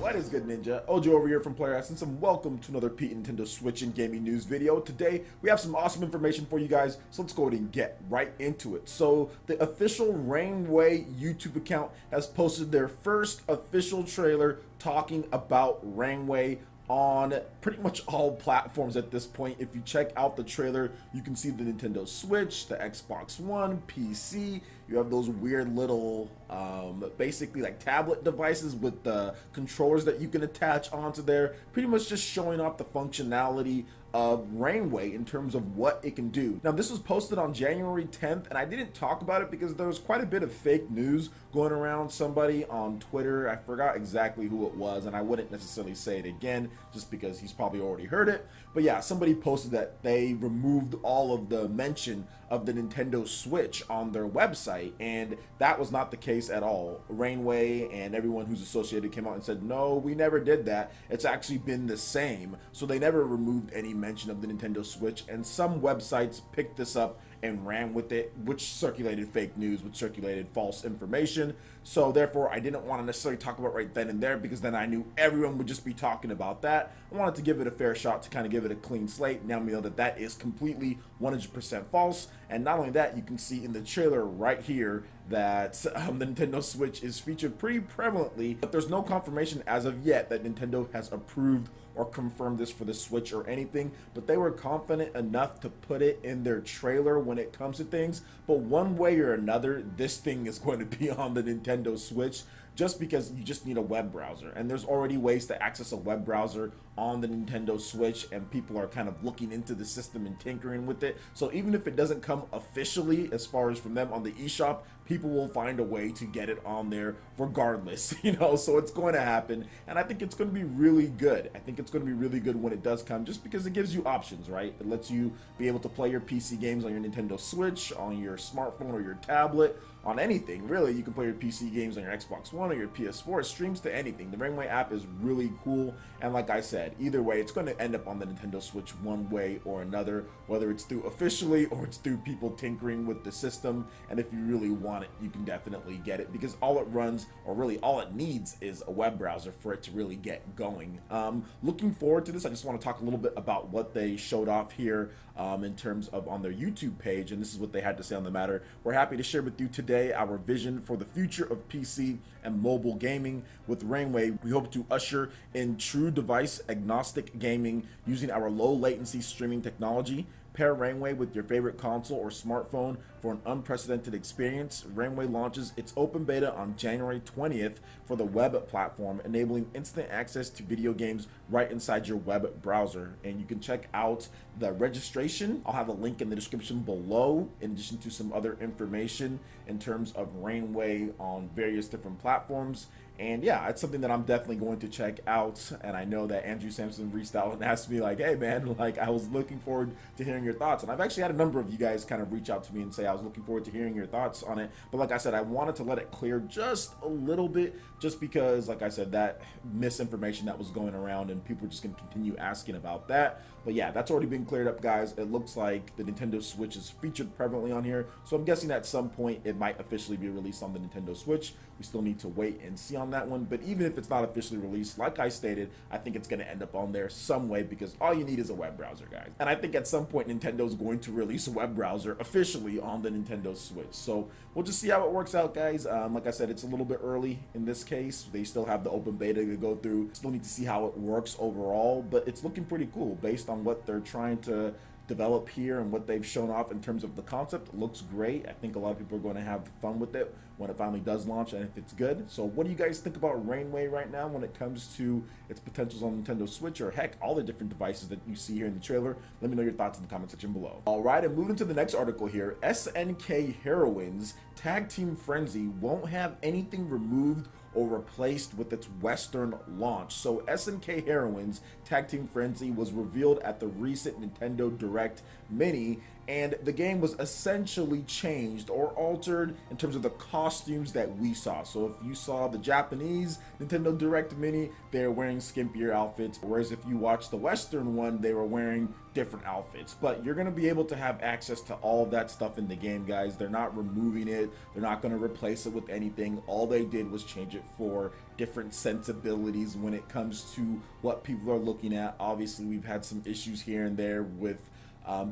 What is good, Ninja? Ojo over here from Player Essence, and welcome to another Pete Nintendo Switch and gaming news video. Today, we have some awesome information for you guys, so let's go ahead and get right into it. So, the official Rainway YouTube account has posted their first official trailer talking about Rainway on pretty much all platforms at this point. If you check out the trailer, you can see the Nintendo Switch, the Xbox One, PC. You have those weird little basically like tablet devices with the controllers that you can attach onto there, pretty much just showing off the functionality of Rainway in terms of what it can do. Now, this was posted on January 10th, and I didn't talk about it because there was quite a bit of fake news going around. Somebody on Twitter, I forgot exactly who it was, and I wouldn't necessarily say it again just because he's probably already heard it. But yeah, somebody posted that they removed all of the mention of the Nintendo Switch on their website, and that was not the case at all. Rainway and everyone who's associated came out and said, no, we never did that. It's actually been the same. So they never removed any mention of the Nintendo Switch, and some websites picked this up and ran with it, which circulated fake news, which circulated false information. So therefore, I didn't want to necessarily talk about right then and there because then I knew everyone would just be talking about that. I wanted to give it a fair shot to kind of give it a clean slate. Now we know that that is completely 100% false. And not only that, you can see in the trailer right here that the Nintendo Switch is featured pretty prevalently, but there's no confirmation as of yet that Nintendo has approved or confirmed this for the Switch or anything, but they were confident enough to put it in their trailer when it comes to things. But one way or another, this thing is going to be on the Nintendo Switch, just because you just need a web browser, and there's already ways to access a web browser on the Nintendo Switch, and people are kind of looking into the system and tinkering with it. So even if it doesn't come officially as far as from them on the eShop, people will find a way to get it on there regardless, you know. So it's going to happen, and I think it's going to be really good. I think it's going to be really good when it does come, just because it gives you options, right? It lets you be able to play your PC games on your Nintendo Switch, on your smartphone or your tablet, on anything really. You can play your PC games on your Xbox One or your PS4. It streams to anything. The Rainway app is really cool, and like I said, either way, it's going to end up on the Nintendo Switch one way or another, whether it's through officially or it's through people tinkering with the system. And if you really want it, you can definitely get it, because all it runs, or really all it needs, is a web browser for it to really get going. Looking forward to this. I just want to talk a little bit about what they showed off here in terms of on their YouTube page, and this is what they had to say on the matter. We're happy to share with you today our vision for the future of PC and mobile gaming. With Rainway, we hope to usher in true device agnostic gaming using our low latency streaming technology. Pair Rainway with your favorite console or smartphone for an unprecedented experience. Rainway launches its open beta on January 20th for the web platform, enabling instant access to video games right inside your web browser. And you can check out the registration. I'll have a link in the description below, in addition to some other information in terms of Rainway on various different platforms. And yeah, it's something that I'm definitely going to check out. And I know that Andrew Sampson reached out and asked me like, hey man, like I was looking forward to hearing your thoughts. And I've actually had a number of you guys kind of reach out to me and say I was looking forward to hearing your thoughts on it. But like I said, I wanted to let it clear just a little bit, just because like I said, that misinformation that was going around and people are just going to continue asking about that. But yeah, that's already been cleared up, guys. It looks like the Nintendo Switch is featured prevalently on here. So I'm guessing at some point it might officially be released on the Nintendo Switch. We still need to wait and see on that one. But even if it's not officially released, like I stated, I think it's going to end up on there some way, because all you need is a web browser, guys. And I think at some point Nintendo's going to release a web browser officially on the Nintendo Switch. So we'll just see how it works out, guys. Like I said, it's a little bit early in this case. They still have the open beta to go through. Still need to see how it works overall, but it's looking pretty cool based on what they're trying to develop here and what they've shown off in terms of the concept. It looks great. I think a lot of people are going to have fun with it when it finally does launch, and if it's good. So what do you guys think about Rainway right now when it comes to its potentials on Nintendo Switch, or heck, all the different devices that you see here in the trailer? Let me know your thoughts in the comment section below. All right, and moving to the next article here, SNK Heroines Tag Team Frenzy won't have anything removed or replaced with its Western launch. So SNK Heroines Tag Team Frenzy was revealed at the recent Nintendo Direct Mini, and the game was essentially changed or altered in terms of the costumes that we saw. So if you saw the Japanese Nintendo Direct Mini, they're wearing skimpier outfits, whereas if you watch the Western one, they were wearing different outfits. But you're going to be able to have access to all of that stuff in the game, guys. They're not removing it. They're not going to replace it with anything. All they did was change it for different sensibilities when it comes to what people are looking at. Obviously, we've had some issues here and there with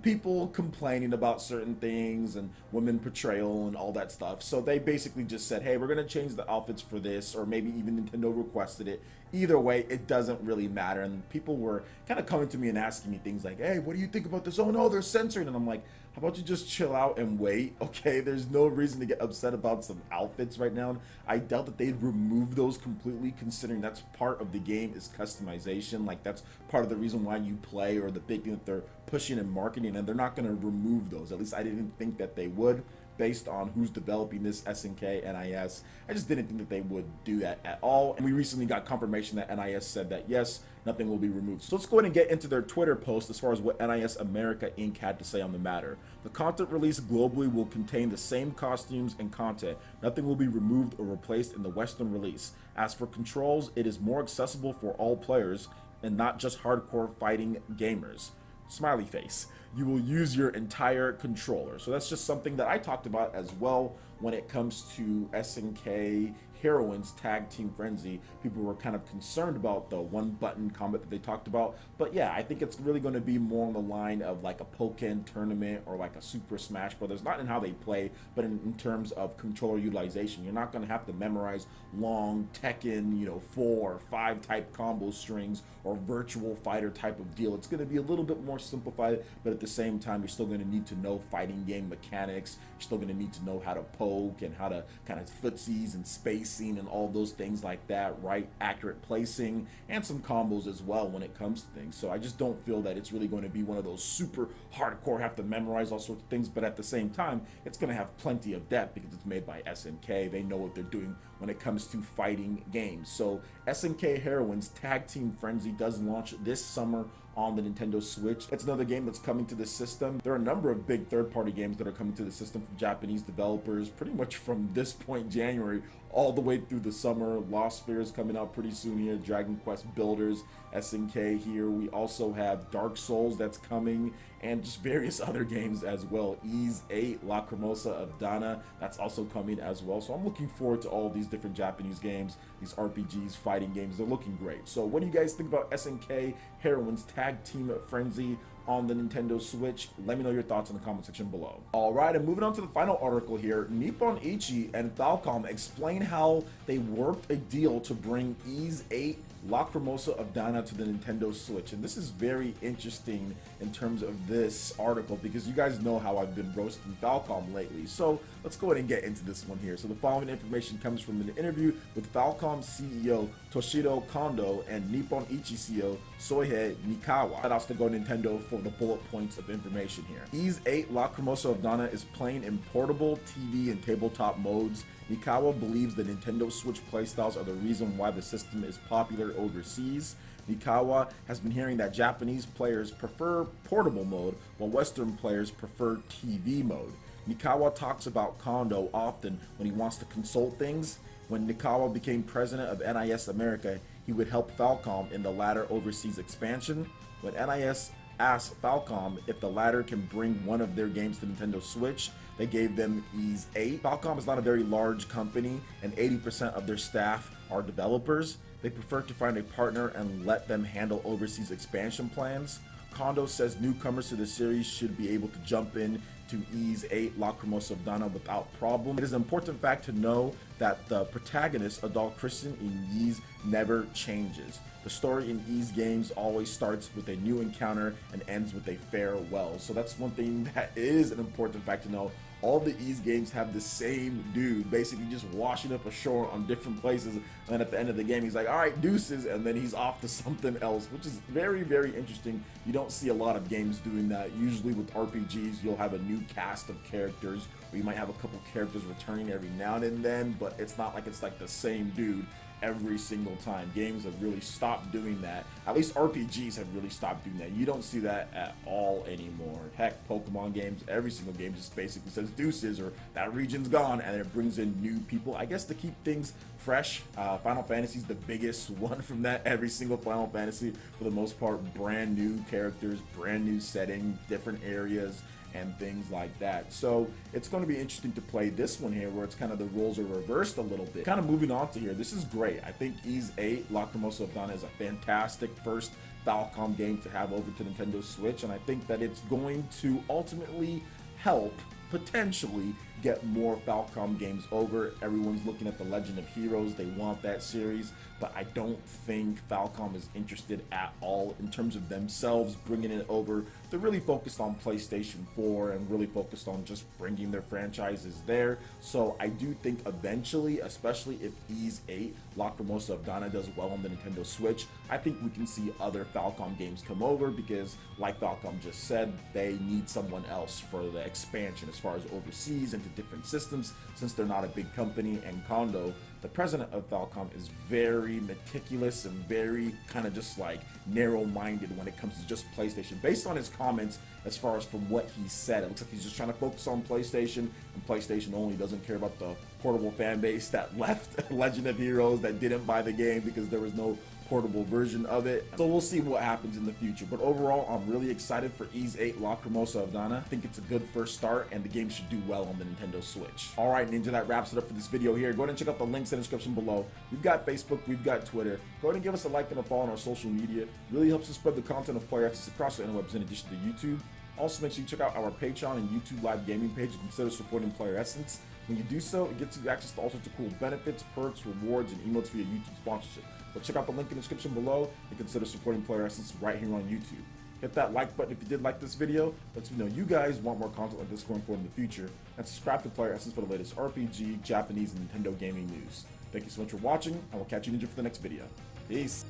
people complaining about certain things and women portrayal and all that stuff. So they basically just said, hey, we're going to change the outfits for this, or maybe even Nintendo requested it. Either way, it doesn't really matter. And people were kind of coming to me and asking me things like, hey, what do you think about this? Oh no, they're censored. And I'm like, how about you just chill out and wait? Okay, there's no reason to get upset about some outfits right now. I doubt that they'd remove those completely, considering that's part of the game is customization. Like, that's part of the reason why you play, or the big thing that they're pushing and marketing, and they're not going to remove those. At least I didn't think that they would, based on who's developing this SNK NIS. I just didn't think that they would do that at all. And we recently got confirmation that NIS said that yes, nothing will be removed. So let's go ahead and get into their Twitter post as far as what NIS America Inc. had to say on the matter. The content released globally will contain the same costumes and content. Nothing will be removed or replaced in the Western release. As for controls, it is more accessible for all players and not just hardcore fighting gamers. Smiley face. You will use your entire controller. So that's just something that I talked about as well when it comes to SNK Heroines Tag Team Frenzy. People were kind of concerned about the one button combat that they talked about, but yeah, I think it's really going to be more on the line of like a Pokken tournament or like a Super Smash Brothers, not in how they play, but in terms of controller utilization. You're not going to have to memorize long Tekken, 4 or 5 type combo strings or virtual fighter type of deal. It's going to be a little bit more simplified, but at the same time, you're still going to need to know fighting game mechanics. You're still going to need to know how to poke and how to kind of footsies and spacing and all those things like that, right? Accurate placing and some combos as well when it comes to things. So I just don't feel that it's really going to be one of those super hardcore, have to memorize all sorts of things, but at the same time, it's going to have plenty of depth because it's made by SNK. They know what they're doing when it comes to fighting games. So SNK Heroines Tag Team Frenzy does launch this summer on the Nintendo Switch. It's another game that's coming to the system. There are a number of big third-party games that are coming to the system from Japanese developers pretty much from this point, January, all the way through the summer. Lost Spheres coming out pretty soon here, Dragon Quest Builders, SNK here. We also have Dark Souls that's coming, and just various other games as well. Ys VIII, Lacrimosa of Dana, that's also coming as well. So I'm looking forward to all these different Japanese games, these RPGs, fighting games. They're looking great. So what do you guys think about SNK Heroines Tag Team Frenzy on the Nintendo Switch? Let me know your thoughts in the comment section below. Alright, and moving on to the final article here, Nippon Ichi and Falcom explain how they worked a deal to bring Ys VIII Lacrimosa of Dana to the Nintendo Switch. And this is very interesting in terms of this article because you guys know how I've been roasting Falcom lately. So let's go ahead and get into this one here. So the following information comes from an interview with Falcom CEO Toshiro Kondo and Nippon Ichi CEO Soihei Nikawa. Shout outs to Go Nintendo for the bullet points of information here. Ys VIII Lacrimosa of Dana is playing in portable, TV, and tabletop modes. Nikawa believes the Nintendo Switch playstyles are the reason why the system is popular overseas. Nikawa has been hearing that Japanese players prefer portable mode, while Western players prefer TV mode. Nikawa talks about Kondo often when he wants to consult things. When Nikawa became president of NIS America, he would help Falcom in the latter overseas expansion. When NIS asked Falcom if the latter can bring one of their games to Nintendo Switch, they gave them Ys VIII. Falcom is not a very large company, and 80% of their staff are developers. They prefer to find a partner and let them handle overseas expansion plans. Kondo says newcomers to the series should be able to jump in to Ys VIII Lacrimosa of Dana without problem. It is an important fact to know that the protagonist, adult Christian in Ys, never changes. The story in Ys games always starts with a new encounter and ends with a farewell. So that's one thing that is an important fact to know. All the Ys games have the same dude, basically just washing up ashore on different places, and at the end of the game he's like, alright, deuces, and then he's off to something else, which is very, very interesting. You don't see a lot of games doing that. Usually with RPGs, you'll have a new cast of characters, where you might have a couple characters returning every now and then, but it's not like it's like the same dude every single time. Games have really stopped doing that. At least RPGs have really stopped doing that. You don't see that at all anymore. Heck, Pokemon games, every single game just basically says deuces or that region's gone, and it brings in new people, I guess, to keep things fresh. Final Fantasy is the biggest one from that. Every single Final Fantasy, for the most part, brand new characters, brand new setting, different areas, and things like that. So it's going to be interesting to play this one here, where it's kind of the roles are reversed a little bit. Kind of moving on to here, this is great. I think Ys VIII, Lacrimosa of Dana is a fantastic first Falcom game to have over to Nintendo Switch, and I think that it's going to ultimately help potentially get more Falcom games over. Everyone's looking at the Legend of Heroes. They want that series, but I don't think Falcom is interested at all in terms of themselves bringing it over. They're really focused on PlayStation 4 and really focused on just bringing their franchises there. So I do think eventually, especially if Ys VIII, Lacrimosa of Dana does well on the Nintendo Switch, I think we can see other Falcom games come over because, like Falcom just said, they need someone else for the expansion as far as overseas into different systems, since they're not a big company. And Kondo, the president of Falcom, is very meticulous and very kind of just like narrow-minded when it comes to just PlayStation. Based on his comments, as far as from what he said, it looks like he's just trying to focus on PlayStation and PlayStation only. Doesn't care about the portable fan base that left Legend of Heroes, that didn't buy the game because there was no portable version of it. So we'll see what happens in the future. But overall, I'm really excited for Ys VIII, Lacrimosa of Dana. I think it's a good first start, and the game should do well on the Nintendo Switch. Alright, Ninja, that wraps it up for this video here. Go ahead and check out the links in the description below. We've got Facebook, we've got Twitter. Go ahead and give us a like and a follow on our social media. It really helps us spread the content of Player Access across the interwebs in addition to YouTube. Also, make sure you check out our Patreon and YouTube live gaming page and consider supporting Player Essence. When you do so, it gets you access to all sorts of cool benefits, perks, rewards, and emotes via YouTube sponsorship. But check out the link in the description below and consider supporting Player Essence right here on YouTube. Hit that like button if you did like this video. Lets me know you guys want more content like this going forward in the future. And subscribe to Player Essence for the latest RPG, Japanese, and Nintendo gaming news. Thank you so much for watching, and we'll catch you, Ninja, for the next video. Peace.